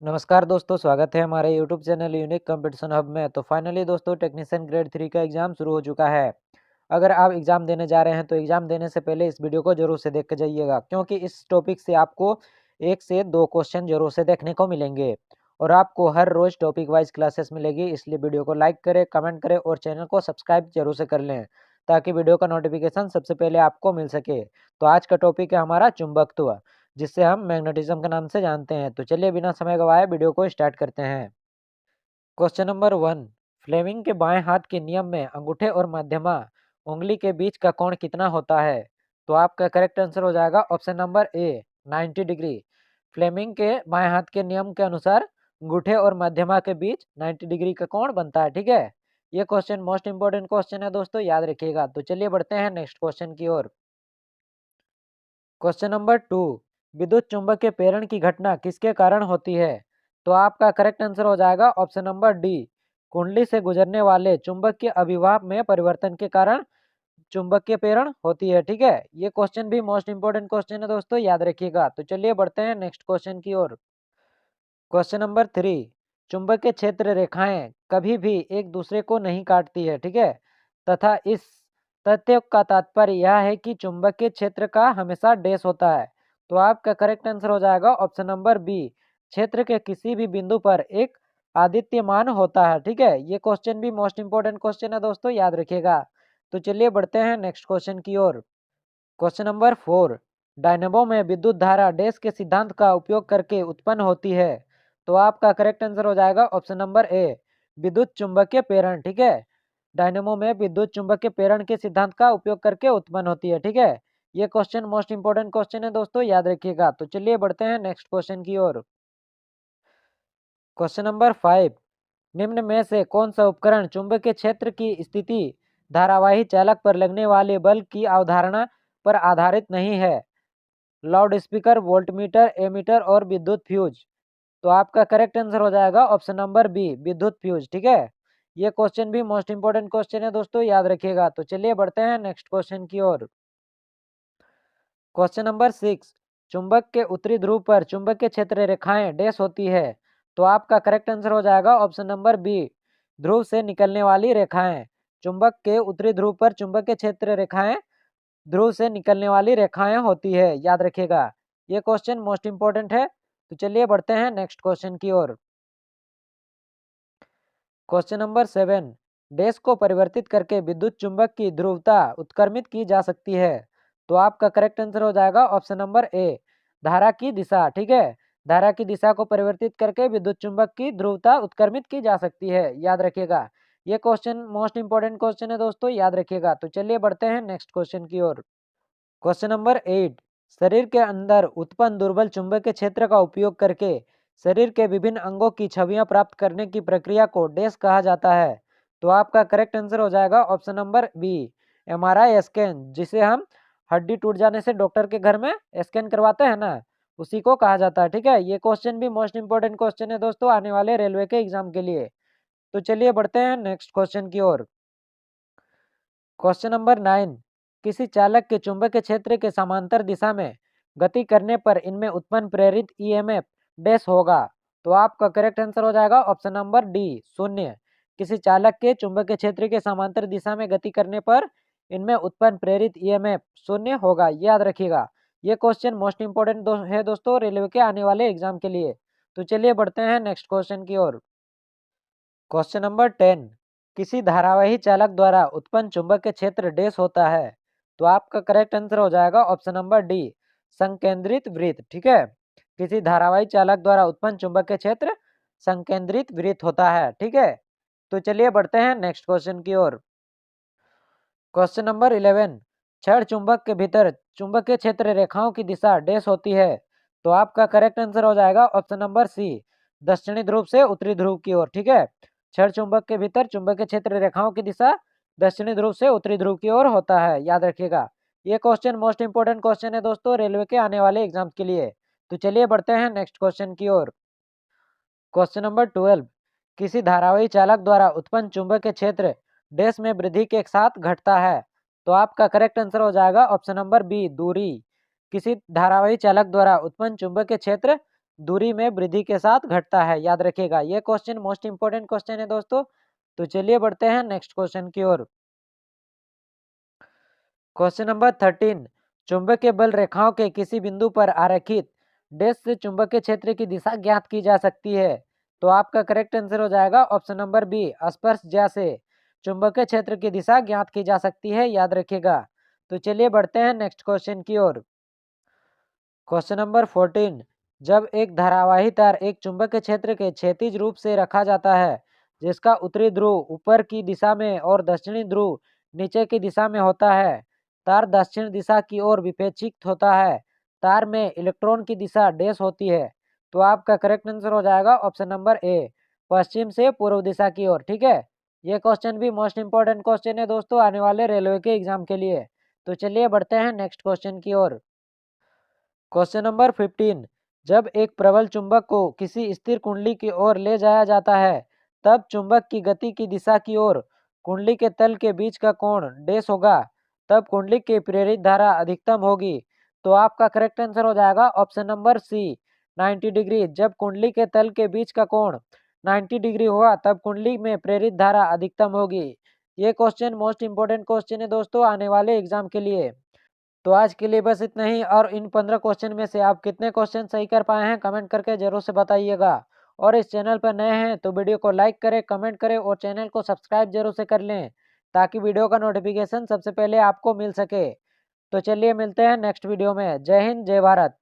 नमस्कार दोस्तों, स्वागत है हमारे YouTube channel unique competition hub में। तो फाइनली दोस्तों टेक्नीशियन ग्रेड 3 का एग्ज़ाम शुरू हो चुका है। अगर आप एग्ज़ाम देने जा रहे हैं तो एग्ज़ाम देने से पहले इस वीडियो को ज़रूर से देख के जाइएगा, क्योंकि इस टॉपिक से आपको 1 से 2 क्वेश्चन ज़रूर से देखने को मिलेंगे और आपको हर रोज़ टॉपिक वाइज़ क्लासेस मिलेगी। इसलिए वीडियो को लाइक करें, कमेंट करें और चैनल को सब्सक्राइब ज़रूर से कर लें, ताकि वीडियो का नोटिफिकेशन सबसे पहले आपको मिल सके। तो आज का टॉपिक है हमारा चुंबकत्व, जिसे हम मैग्नेटिज्म के नाम से जानते हैं। तो चलिए बिना समय गवाए वीडियो को स्टार्ट करते हैं। क्वेश्चन नंबर 1, फ्लेमिंग के बाएं हाथ के नियम में अंगूठे और मध्यमा उंगली के बीच का कोण कितना होता है? तो आपका करेक्ट आंसर हो जाएगा option number A, 90 degree. Fleming के बाएं हाथ के नियम के अनुसार अंगूठे और मध्यमा के बीच 90 डिग्री का कोण बनता है। ठीक है, ये क्वेश्चन मोस्ट इंपोर्टेंट क्वेश्चन है दोस्तों, याद रखिएगा। तो चलिए बढ़ते हैं नेक्स्ट क्वेश्चन की ओर। क्वेश्चन नंबर 2, विद्युत चुंबकीय प्रेरण की घटना किसके कारण होती है? तो आपका करेक्ट आंसर हो जाएगा ऑप्शन नंबर डी, कुंडली से गुजरने वाले चुंबकीय अभिभाव में परिवर्तन के कारण चुंबकीय प्रेरण होती है। ठीक है, ये क्वेश्चन भी मोस्ट इंपोर्टेंट क्वेश्चन है दोस्तों, याद रखिएगा। तो चलिए बढ़ते हैं नेक्स्ट क्वेश्चन की ओर। क्वेश्चन नंबर 3, चुंबकीय क्षेत्र रेखाएं कभी भी एक दूसरे को नहीं काटती है। ठीक है, तथा इस तथ्य का तात्पर्य यह है कि चुंबकीय क्षेत्र का हमेशा डैश होता है। तो आपका करेक्ट आंसर हो जाएगा ऑप्शन नंबर बी, क्षेत्र के किसी भी बिंदु पर एक आदित्यमान होता है। ठीक है, ये क्वेश्चन भी मोस्ट इंपोर्टेंट क्वेश्चन है दोस्तों, याद रखिएगा। तो चलिए बढ़ते हैं नेक्स्ट क्वेश्चन की ओर। क्वेश्चन नंबर 4, डायनेमो में विद्युत धारा डैश के सिद्धांत का उपयोग करके उत्पन्न होती है। तो आपका करेक्ट आंसर हो जाएगा ऑप्शन नंबर ए, विद्युत चुंबकीय प्रेरण। ठीक है, डायनेमो में विद्युत चुंबकीय प्रेरण के सिद्धांत का उपयोग करके उत्पन्न होती है। ठीक है, ये क्वेश्चन मोस्ट इंपोर्टेंट क्वेश्चन है दोस्तों, याद रखिएगा। तो चलिए बढ़ते हैं नेक्स्ट क्वेश्चन की ओर। क्वेश्चन नंबर 5, निम्न में से कौन सा उपकरण चुंबकीय क्षेत्र की स्थिति धारावाही चालक पर लगने वाले बल की अवधारणा पर आधारित नहीं है? लाउड स्पीकर, वोल्टमीटर, एमीटर और विद्युत फ्यूज। तो आपका करेक्ट आंसर हो जाएगा ऑप्शन नंबर बी, विद्युत फ्यूज। ठीक है, ये क्वेश्चन भी मोस्ट इंपोर्टेंट क्वेश्चन है दोस्तों, याद रखिएगा। तो चलिए बढ़ते हैं नेक्स्ट क्वेश्चन की ओर। क्वेश्चन नंबर 6, चुंबक के उत्तरी ध्रुव पर चुंबकीय क्षेत्र रेखाएं डैश होती है। तो आपका करेक्ट आंसर हो जाएगा ऑप्शन नंबर बी, ध्रुव से निकलने वाली रेखाएं। चुंबक के उत्तरी ध्रुव पर चुंबकीय क्षेत्र रेखाएं ध्रुव से निकलने वाली रेखाएं होती है, याद रखिएगा। ये क्वेश्चन मोस्ट इंपोर्टेंट है। तो चलिए बढ़ते हैं नेक्स्ट क्वेश्चन की ओर। क्वेश्चन नंबर 7, डैश को परिवर्तित करके विद्युत चुंबक की ध्रुवता उत्क्रमित की जा सकती है। तो आपका करेक्ट आंसर हो जाएगा ऑप्शन नंबर ए, धारा की दिशा। ठीक है, धारा की दिशा को परिवर्तित करके विद्युत चुंबक की ध्रुवता उत्क्रमित की जा सकती है, याद रखिएगा। ये क्वेश्चन मोस्ट इंपोर्टेंट क्वेश्चन है दोस्तों, याद रखिएगा। तो चलिए बढ़ते हैं नेक्स्ट क्वेश्चन की ओर। क्वेश्चन नंबर 8, शरीर के अंदर उत्पन्न दुर्बल चुंबकीय क्षेत्र का उपयोग करके शरीर के विभिन्न अंगों की छवियां प्राप्त करने की प्रक्रिया को डैश कहा जाता है। तो आपका करेक्ट आंसर हो जाएगा option number B, MRI scan, जिसे हम हड्डी टूट जाने से डॉक्टर के घर में स्कैन करवाते हैं ना, उसी को कहा जाता है। ठीक है, ये क्वेश्चन भी मोस्ट इंपोर्टेंट क्वेश्चन है दोस्तों, आने वाले रेलवे के एग्जाम के लिए। तो चलिए बढ़ते हैं नेक्स्ट क्वेश्चन की ओर। क्वेश्चन नंबर 9, किसी चालक के चुंबकीय क्षेत्र के समांतर दिशा में गति करने पर इनमें उत्पन्न प्रेरित ईएमएफ डैश होगा। तो आपका करेक्ट आंसर हो जाएगा ऑप्शन नंबर डी, शून्य। किसी चालक के चुंबकीय क्षेत्र के समांतर दिशा में गति करने पर इनमें उत्पन्न प्रेरित ईएमएफ शून्य होगा, याद रखिएगा। ये क्वेश्चन मोस्ट इंपोर्टेंट है दोस्तों, रेलवे के आने वाले एग्जाम के लिए। तो चलिए बढ़ते हैं नेक्स्ट क्वेश्चन की ओर। क्वेश्चन नंबर 10, किसी धारावाही चालक द्वारा उत्पन्न चुंबकीय क्षेत्र डैश होता है। तो आपका करेक्ट आंसर हो जाएगा ऑप्शन नंबर डी, संकेंद्रित वृत्त। ठीक है, किसी धारावाही चालक द्वारा उत्पन्न चुंबकीय क्षेत्र संकेंद्रित वृत्त होता है। ठीक है, तो चलिए बढ़ते हैं नेक्स्ट क्वेश्चन की ओर। क्वेश्चन नंबर 11, छड़ चुंबक के भीतर चुंबकीय क्षेत्र रेखाओं की दिशा डैश होती है। तो आपका करेक्ट आंसर हो जाएगा ऑप्शन नंबर सी, दक्षिणी ध्रुव से उत्तरी ध्रुव की ओर। ठीक है, छड़ चुंबक के भीतर चुंबकीय क्षेत्र रेखाओं की दिशा दक्षिणी ध्रुव से उत्तरी ध्रुव की ओर होता है, याद रखिएगा। ये क्वेश्चन मोस्ट इंपोर्टेंट क्वेश्चन है दोस्तों, रेलवे के आने वाले एग्जाम के लिए। तो चलिए बढ़ते हैं नेक्स्ट क्वेश्चन की ओर। क्वेश्चन नंबर 12, किसी धारावाही चालक द्वारा उत्पन्न चुंबकीय क्षेत्र डैश में वृद्धि के साथ घटता है। तो आपका करेक्ट आंसर हो जाएगा ऑप्शन नंबर बी, दूरी। किसी धारावाही चालक द्वारा उत्पन्न चुंबकीय क्षेत्र दूरी में वृद्धि के साथ घटता है, याद रखिएगा। ये क्वेश्चन मोस्ट इंपोर्टेंट क्वेश्चन है दोस्तों। तो चलिए बढ़ते हैं नेक्स्ट क्वेश्चन की ओर। क्वेश्चन नंबर 13, चुंबकीय बल रेखाओं के किसी बिंदु पर आरेखित डैश से चुंबकीय क्षेत्र की दिशा ज्ञात की जा सकती है। तो आपका करेक्ट आंसर हो जाएगा ऑप्शन नंबर बी, स्पर्श ज्या से चुंबकीय क्षेत्र की दिशा ज्ञात की जा सकती है, याद रखिएगा। तो चलिए बढ़ते हैं नेक्स्ट क्वेश्चन की ओर। क्वेश्चन नंबर 14, जब एक धारावाही तार एक चुंबकीय क्षेत्र के क्षैतिज रूप से रखा जाता है, जिसका उत्तरी ध्रुव ऊपर की दिशा में और दक्षिणी ध्रुव नीचे की दिशा में होता है, तार दक्षिण दिशा की ओर विक्षेपित होता है, तार में इलेक्ट्रॉन की दिशा डैश होती है। तो आपका करेक्ट आंसर हो जाएगा ऑप्शन नंबर ए, पश्चिम से पूर्व दिशा की ओर। ठीक है, ये क्वेश्चन भी मोस्ट इंपोर्टेंट क्वेश्चन है दोस्तों आने वाले रेलवे के एग्जाम के लिए। तो चलिए बढ़ते हैं नेक्स्ट क्वेश्चन की ओर। क्वेश्चन नंबर 15, जब एक प्रबल चुंबक को किसी स्थिर कुंडली की ओर ले जाया जाता है, तब चुंबक की गति की दिशा की ओर कुंडली के तल के बीच का कोण डैश होगा, तब कुंडली की प्रेरित धारा अधिकतम होगी। तो आपका करेक्ट आंसर हो जाएगा ऑप्शन नंबर सी, 90 डिग्री। जब कुंडली के तल के बीच का कोण 90 डिग्री होगा, तब कुंडली में प्रेरित धारा अधिकतम होगी। ये क्वेश्चन मोस्ट इंपोर्टेंट क्वेश्चन है दोस्तों आने वाले एग्जाम के लिए। तो आज के लिए बस इतना ही, और इन 15 क्वेश्चन में से आप कितने क्वेश्चन सही कर पाए हैं कमेंट करके जरूर से बताइएगा। और इस चैनल पर नए हैं तो वीडियो को लाइक करें, कमेंट करें और चैनल को सब्सक्राइब जरूर से कर लें, ताकि वीडियो का नोटिफिकेशन सबसे पहले आपको मिल सके। तो चलिए मिलते हैं नेक्स्ट वीडियो में। जय हिंद, जय भारत।